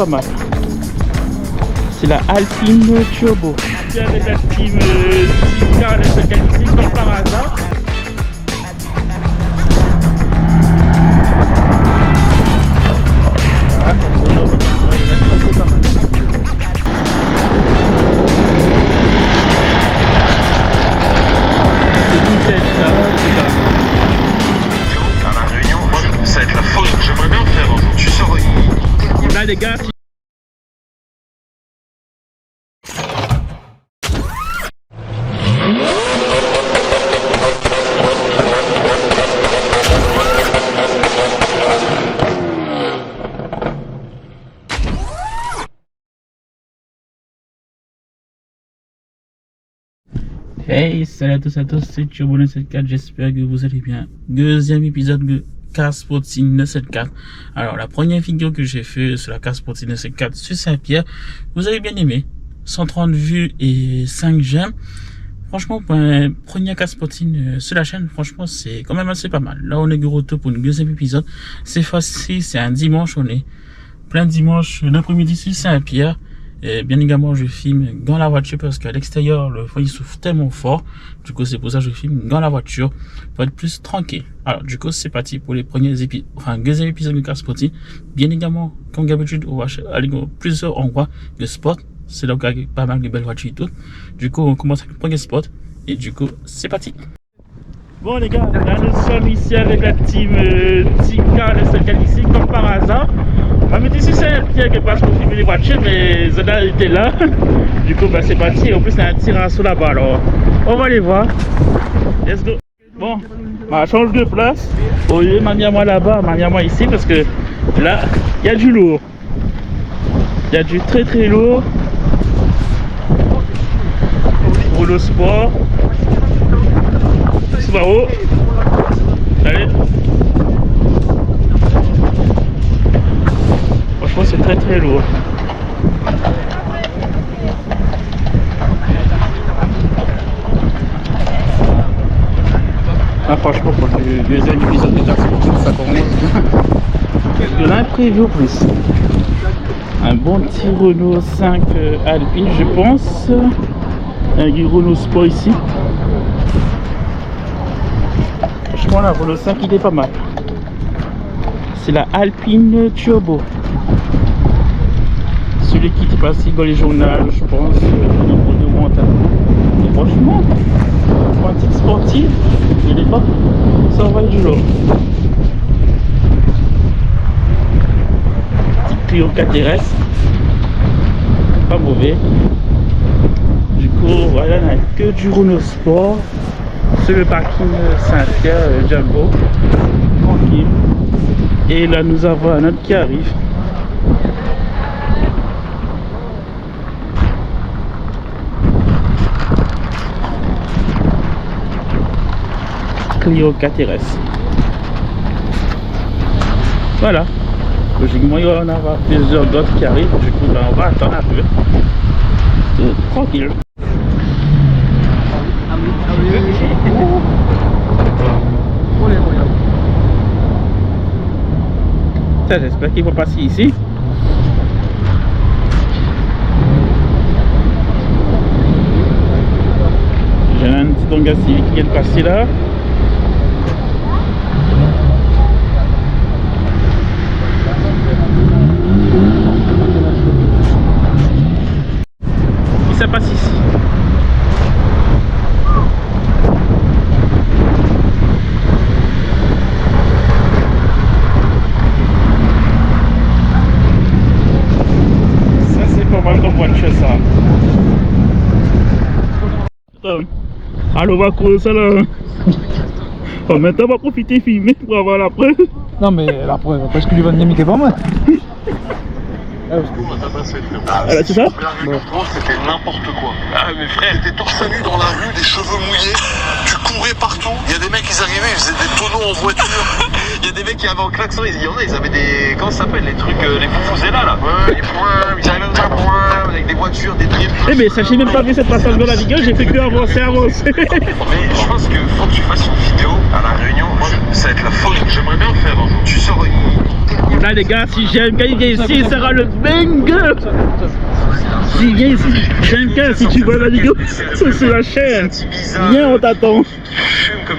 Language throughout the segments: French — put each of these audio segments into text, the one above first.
pas mal. C'est la Alpine Turbo. Avec la team Tika, elle se qualifie comme par hasard. Là les gars, hey, salut à tous, c'est Turbo 974, j'espère que vous allez bien. Deuxième épisode de Car Sporting 974. Alors, la première vidéo que j'ai fait sur la Car Sporting 974 sur Saint-Pierre, vous avez bien aimé. 130 vues et 5 j'aime. Franchement, pour un premier Car Sporting sur la chaîne, franchement, c'est quand même assez pas mal. Là, on est de retour pour le deuxième épisode. Cette fois-ci, c'est un dimanche, on est plein dimanche, l'après-midi sur Saint-Pierre. Et bien également, je filme dans la voiture parce qu'à l'extérieur, le vent il souffle tellement fort. Du coup, c'est pour ça que je filme dans la voiture pour être plus tranquille. Alors, du coup, c'est parti pour les premiers épisodes, enfin, deuxième épisode de Car Sporting. Bien également, comme d'habitude, on va aller dans plusieurs endroits de sport. C'est là où il y a pas mal de belles voitures et tout. Du coup, on commence avec le premier spot. Et du coup, c'est parti. Bon, les gars, là, nous sommes ici avec la team Tika, le seul ici, comme par hasard. On m'a dit ici, c'est un Pierre qui passe pour filmer les voitures, mais Zoda était là. Du coup, bah, c'est parti. En plus, il y a un tirage là-bas. Alors, on va aller voir. Let's go. Bon, on change de place. Au lieu de m'amener moi là-bas, m'amener moi ici, parce que là, il y a du lourd. Il y a du très très lourd. Pour le sport. C'est pas haut. Allez. Franchement, c'est très très lourd. Ah, franchement, pour le deuxième épisode de Car Sporting, ça commence de l'imprévu plus. Un bon petit Renault 5 Alpine, je pense. Un Renault Sport ici. Franchement, la Renault 5 il est pas mal. C'est la Alpine Turbo. Celui qui passe dans les journaux, je pense, de Montalvo. Et franchement, pour un titre sportif, il est pas. Ça va du lot. Petit Clio 4RS. Pas mauvais. Du coup, voilà, on n'a que du Renault Sport. Sur le parking Saint-Pierre Jumbo. Tranquille. Et là, nous avons un autre qui arrive. Clio 4RS. Voilà. Logiquement, il va y en avoir plusieurs d'autres qui arrivent. Du coup, là, on va attendre un peu. Tranquille. J'espère qu'ils vont passer ici. J'ai un petit Tonga Civic qui vient de passer là. Et ça passe ici. Alors on va courir ça là. Maintenant on va profiter filmer pour avoir la preuve. Non mais la preuve, parce que lui va dynamiquer pas moi. Alors c'est ça? C'était n'importe quoi. Ah mais frère, t'étais torse nu dans la rue, les cheveux mouillés, tu courais partout. Il y a des mecs qui arrivaient, ils faisaient des tonneaux en voiture. Il y a des mecs qui avaient en klaxon, il y en a, ils avaient des. Comment ça s'appelle les trucs, les fufuzela là. Ouais, les points, ils arrivaient à points, avec des voitures, des drifts. Eh mais ça j'ai même pas vu cette passage de la vidéo, j'ai fait que avancer. Mais je pense que faut que tu fasses une vidéo à la Réunion. Moi, ça va être la folie. J'aimerais bien le faire un jour. Tu sors une dernière Là les gars, si j'aime quand il vient ici, ça sera le banger. S'il vient ici, j'aime quand si tu vois la vidéo sur la chaîne. Viens, on t'attend. Fume comme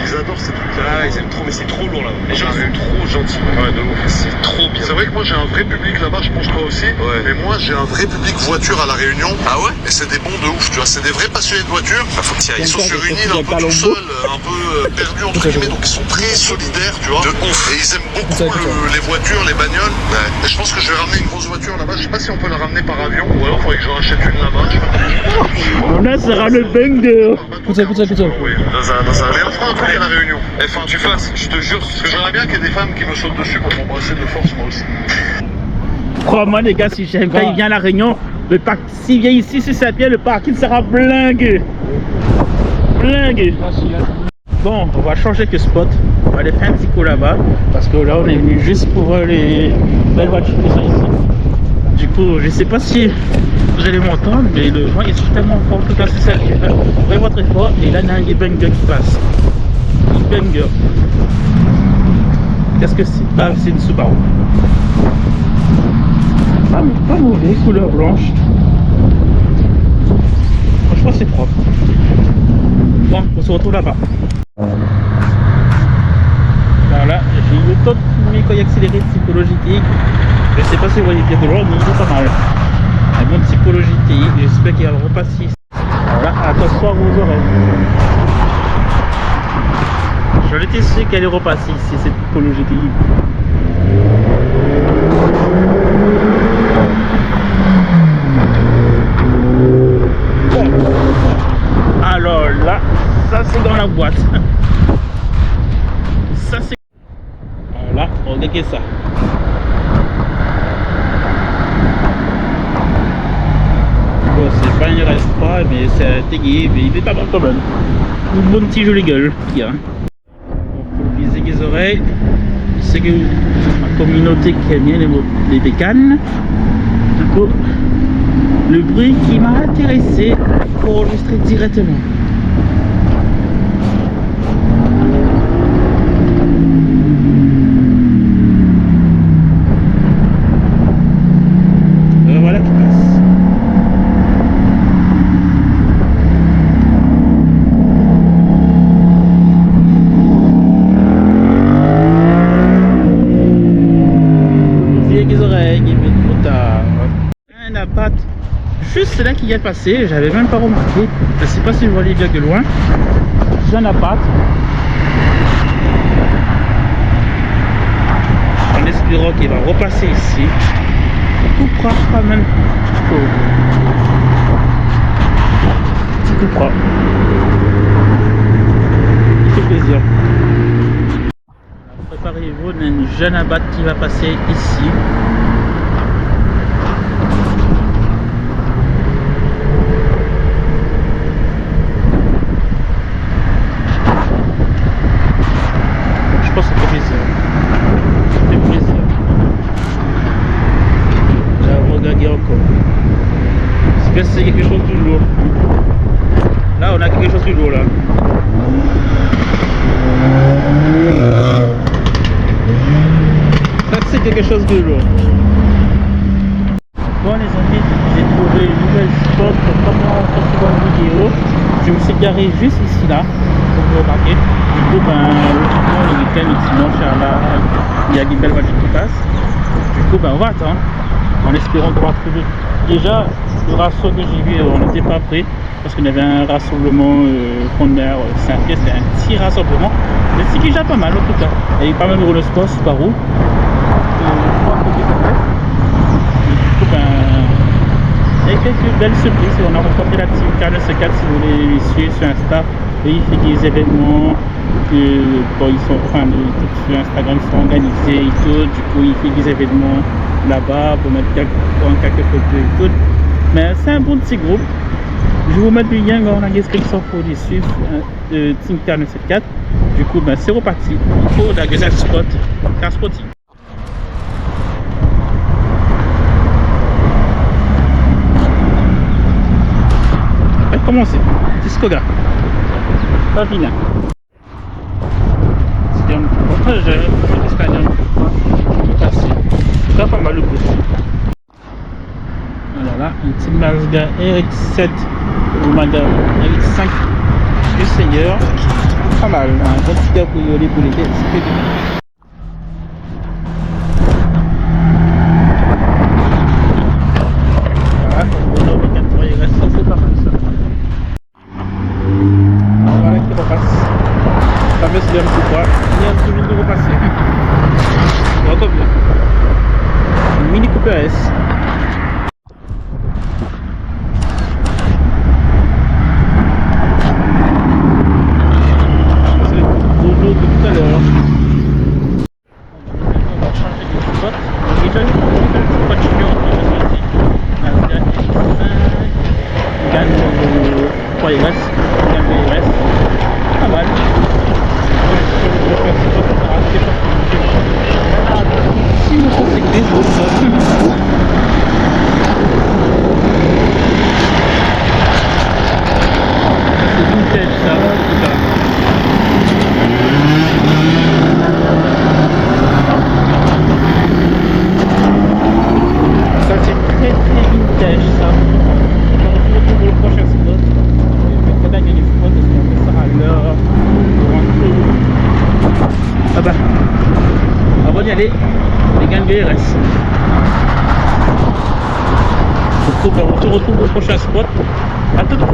ils adorent ces trucs là, ils aiment trop, mais c'est trop lourd là. Les gens sont trop gentils. Ouais, de ouf. C'est trop bien. C'est vrai que moi j'ai un vrai public là-bas, je pense toi aussi. Ouais. Mais moi j'ai un vrai public voiture à La Réunion. Ah ouais? Et c'est des bons de ouf, tu vois. C'est des vrais passionnés de voiture. Bah, faut que ils sont sur une île un peu tout seuls, un peu perdus entre guillemets, donc ils sont très solidaires, tu vois. De ouf. Et ils aiment beaucoup les voitures, les bagnoles. Ouais. Et je pense que je vais ramener une grosse voiture là-bas. Je sais pas si on peut la ramener par avion ou alors faudrait que j'en achète une là-bas. Là, ça sera le banger. Écoute ça. Oui, dans un mais on fera un truc à La Réunion. Enfin, tu fasses, je te jure, parce que j'aimerais bien qu'il y ait des femmes qui me sautent dessus pour m'embrasser de force, moi aussi. Crois-moi, les gars, si j'aime quand il vient à La Réunion, le parc, s'il vient ici, c'est Saint-Pierre, le parking sera blingué. Blingué. Bon, on va changer de spot. On va aller faire un petit coup là-bas. Parce que là, on est venu juste pour voir les belles voitures qui sont ici. Du coup, je sais pas si vous allez m'entendre, mais le vent est tellement fort. En tout cas, c'est ça. Vraiment très fort. Et là, il y a un banger qui passe. Banger. Qu'est-ce que c'est? Ah, c'est une Subaru. Pas mauvais, couleur blanche. Franchement, c'est propre. Bon, on se retrouve là-bas. Voilà, j'ai eu le temps de filmer quand il accéléré psychologie TX. Je sais pas si vous voyez bien de loin, mais il est pas mal. Un bon psychologie TX, j'espère qu'il va le repasser. Voilà, attention à vos oreilles. Je l'étais sûr qu'elle est repassée ici, cette typologie TX. Alors là, ça c'est dans la boîte. Ça c'est... Voilà, regardez ça. Bon, c'est pas une RS3, mais c'est un TG, mais il est pas mal quand même. Une bonne petite jolie gueule qu'il y a. Pour viser les oreilles, c'est que ma communauté qui aime bien les bécanes. Du coup, le bruit qui m'a intéressé pour enregistrer directement. Voilà qui passe. Les oreilles, il est trop tard. Un appât. Juste là qui vient de passer, j'avais même pas remarqué. Je sais pas si vous voyez bien que loin. J'ai un appât. En espérant qu'il va repasser ici. Tout propre quand même. Tout propre. Il fait plaisir. Préparez-vous, on a une jeune abatte qui va passer ici. Je pense que ça fait plaisir. Ça fait plaisir. Là, regardez encore. C'est que c'est quelque chose de lourd. Là, on a quelque chose de lourd là. Ça, c'est quelque chose de lourd. Bon, les amis, j'ai trouvé une nouvelle spot pour commencer une vidéo. Je me suis garé juste ici là, pour vous remarquer. Du coup, le week-end, le dimanche, il y a des belles voitures qui passent. Du coup, on va attendre, en espérant pouvoir trouver. Déjà, le rassemblement que j'ai vu, on n'était pas prêt, parce qu'on avait un rassemblement Honda Saint-Pierre, c'était un petit rassemblement. Mais c'est déjà pas mal en tout cas. Il y a eu pas mal de roller sport Subaru. Il y a quelques belles surprises. On a rencontré la team Carlos 4 si vous voulez les suivre sur Insta. Et il fait des événements que ils sont, sur Instagram ils sont organisés et tout. Du coup il fait des événements là-bas pour mettre quelques photos et tout. Mais c'est un bon petit groupe. Je vais vous mettre le lien dans la description pour les suivre de Team Carlos 4. Du coup c'est reparti pour la deuxième spot car spotting. Commencer, c'est Skoda, pas vilain. C'est un portage espagnol. cas, pas mal le coup. Voilà, là, une petite Mazda RX-7 ou Mazda RX-5 du Seigneur. Pas mal, un bon petit cabriolet pour l'été, c'est que du bien. Voilà, on va voir 4 il reste ça, c'est pas mal ça. Voilà qui repasse. Ça me laisse un petit poids, il y a un petit peu de repasser. Encore bien. Une Mini Cooper S. C'est le gros lot de tout à l'heure. On va changer de spot. Il y a une voiture aussi. Mazda RX-5. Gagne 3 RS. Gagne RS. Pas mal. Si vous pensez que des autres, c'est vintage ça, tout ça. Ça c'est très vintage ça. On va retrouver le prochain spot. Je vais peut-être gagner du spot parce qu'on fait ça à l'heure. Ah bah, avant d'y aller, les gangs de RS. On se retrouve au prochain spot. À tout de suite.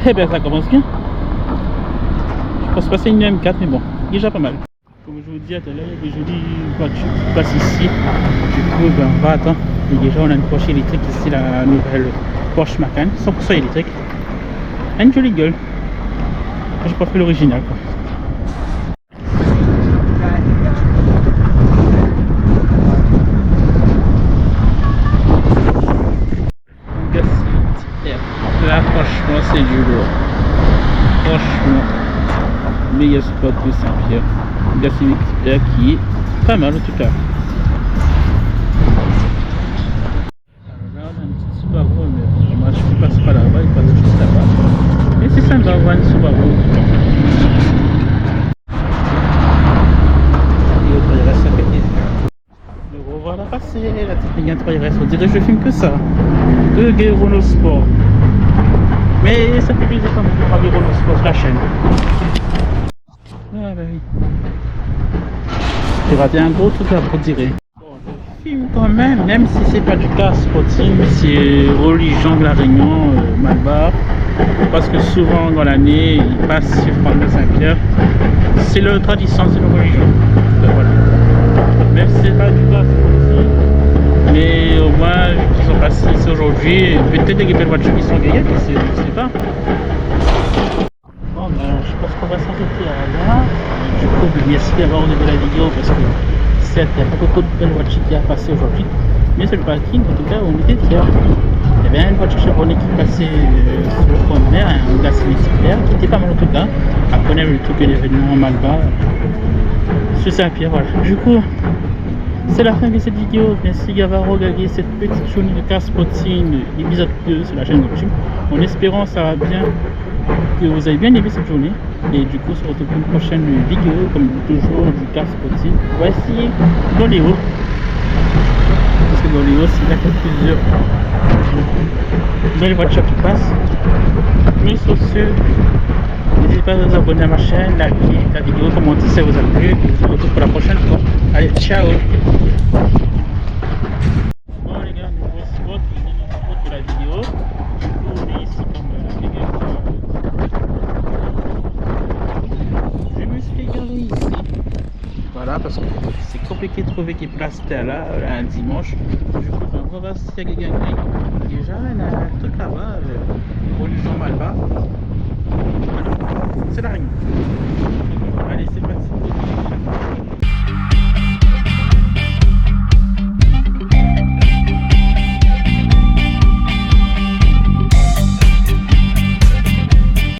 Eh bien ça commence bien. Je pense passer une M4 mais bon, déjà pas mal. Comme je vous dis à tout à l'heure, il y a des jolies voitures qui passent ici. Du coup ben, on va attendre. Et déjà on a une Porsche électrique ici, la nouvelle Porsche Macan, 100% électrique. Une jolie gueule. J'ai pas fait l'original quoi. Là franchement c'est du lourd. Franchement. Meilleur spot de Saint-Pierre. Gaz Air qui est pas mal en tout cas. Alors là on a une petite Subaru mais moi je passe pas là-bas, il passe juste là-bas. Mais c'est sympa voir une Subaru en tout cas. Et autre il reste à côté. Le revoir passer, la petite ligne 3 il reste. On dirait que je filme que ça. Que des Renault Sport. Mais ça fait plaisir quand même de voir des Renault Sport la chaîne. Ah bah oui. J'ai raté un gros truc là pour dire. Bon, je filme quand même si c'est pas du car sporting, c'est religion de la Réunion, Malbar. Parce que souvent dans l'année, ils passent sur Franck de Saint-Pierre. C'est leur tradition, c'est leur religion. Donc, voilà. Même si c'est pas du car sporting. Mais au moins, ils sont passés ici aujourd'hui. Peut-être des belles voitures qui sont gagnantes, je sais pas. Bon, ben, je pense qu'on va s'arrêter là. Du coup, merci d'avoir regardé la vidéo parce que certes, il n'y a pas beaucoup de belles voitures qui a passé aujourd'hui. Mais sur le parking, en tout cas, on était fiers. Il y avait une voiture Chevrolet qui passait sur le front de mer, un gaz électrique qui était pas mal en tout cas. Après, on a eu le truc de l'événement Malba. Sur Saint-Pierre, voilà. Du coup, c'est la fin de cette vidéo. Merci d'avoir regardé cette petite journée de car spotting épisode 2 sur la chaîne YouTube. En espérant ça va bien, que vous avez bien aimé cette journée. Et du coup, on se retrouve pour une prochaine vidéo, comme toujours, du car spotting. Voici Goléo. Parce que Goléo, il y a plusieurs belles voitures qui passent. Mais sur ce, n'hésitez pas à vous abonner à ma chaîne, liker la vidéo, commenter si ça vous a plu. Et on se retrouve pour la prochaine fois. Allez, ciao! Bon les gars, nouveau spot de la vidéo. On est ici comme les gars. Je me suis garé ici. Voilà, parce que c'est compliqué de trouver des places là un dimanche. Du coup, on va voir s'il y a quelqu'un qui déjà il y a un truc là-bas, religion Malba. C'est la Réunion.